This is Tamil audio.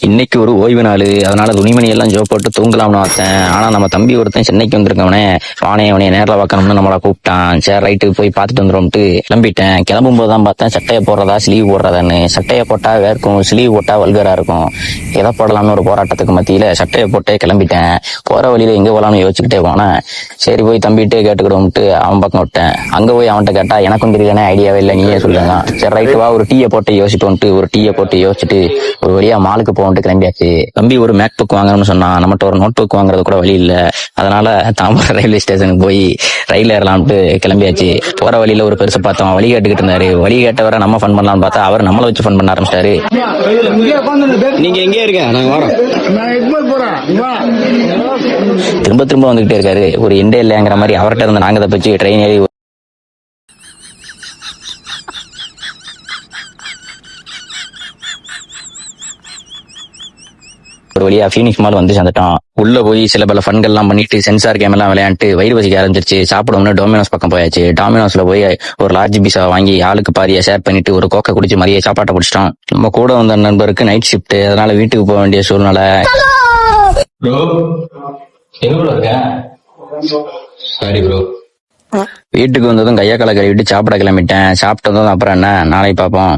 இன்னைக்கு ஒரு ஓய்வு நாள், அதனால துணிமணி எல்லாம் ஜோ போட்டு தூங்கலாம்னு பார்த்தேன். ஆனா நம்ம தம்பி ஒருத்தன் சென்னைக்கு வந்திருக்கவனே வானே அவனைய நேரில் பார்க்கணும்னு நம்மளை கூப்பிட்டான். சரி ரைட்டு போய் பார்த்துட்டு வந்துடும்ட்டு கிளம்பிட்டேன். கிளம்பும் போது தான் பார்த்தேன் சட்டையை போடுறதா ஸ்லீவ் போடுறதான்னு. சட்டையை போட்டா வேர்க்கும், ஸ்லீவ் போட்டா வல்கரா இருக்கும். எதை போடலாம்னு ஒரு போராட்டத்துக்கு மத்தியில சட்டையை போட்டே கிளம்பிட்டேன். போற வழியில எங்க போலாம்னு யோசிச்சுக்கிட்டே போனேன். சரி போய் தம்பிகிட்டே கேட்டுக்கிடும்ட்டு அவன் பக்கம் விட்டேன். அங்க போய் அவன்கிட்ட கேட்டா எனக்கும் தெரியலனே, ஐடியாவே இல்லை, நீயே சொல்லுங்க. சரி ரைட்டு வா, ஒரு டீயை போட்டு யோசிச்சுட்டு ஒரு டீயை போட்டு யோசிச்சுட்டு ஒரு வழியா மாலுக்கு போகணுட்டு கிளம்பியாச்சு. தம்பி ஒரு மேக் புக் வாங்கணும்னு சொன்னான். நம்மகிட்ட ஒரு நோட் புக் வாங்குறது கூட வழி இல்ல. அதனால தாம்பரம் ரயில்வே ஸ்டேஷனுக்கு போய் ரயில் ஏறலாம்ட்டு கிளம்பியாச்சு. போற வழியில ஒரு பெருசை பார்த்தோம். வழி கேட்டுக்கிட்டு இருந்தாரு. வழி கேட்டவரை நம்ம ஃபன் பண்ணலாம்னு பார்த்தா அவர் நம்மளை வச்சு ஃபன் பண்ண ஆரம்பிச்சிட்டாரு. நீங்க எங்கே இருக்க? நாங்க வரோம். திரும்ப திரும்ப வந்துகிட்டே இருக்காரு. ஒரு எண்டே இல்லைங்கிற மாதிரி அவர்கிட்ட இருந்து நாங்க தப்பிச்சு ட்ரெயின் ஏறி ஒரு வழியா ஃபீனிக்ஸ் மால் வந்து சேர்ந்துட்டோம். உள்ள போய் சில பல ஃபன்கள் எல்லாம் பண்ணிட்டு சென்சார் கேம் எல்லாம் விளையாண்டு வயிறு வசிக்க ஆரம்பிச்சிருச்சு. சாப்பிடணும்னு டொமினோஸ் பக்கம் போயாச்சு. டொமினோஸ்ல போய் ஒரு லார்ஜ் பீஸா வாங்கி ஆளுக்கு பாதியா ஷேர் பண்ணிட்டு ஒரு கோக்கை குடிச்சு மதிய சாப்பாட்டை பிடிச்சிட்டோம். நம்ம கூட வந்த நண்பருக்கு நைட் ஷிஃப்ட், அதனால வீட்டுக்கு போக வேண்டிய சூழ்நிலை. வீட்டுக்கு வந்ததும் கையா காலை கழுவிட்டு சாப்பிட கிளம்பிட்டேன். சாப்பிட்டதும் அப்புறம் என்ன, நாளைக்கு பார்ப்போம்.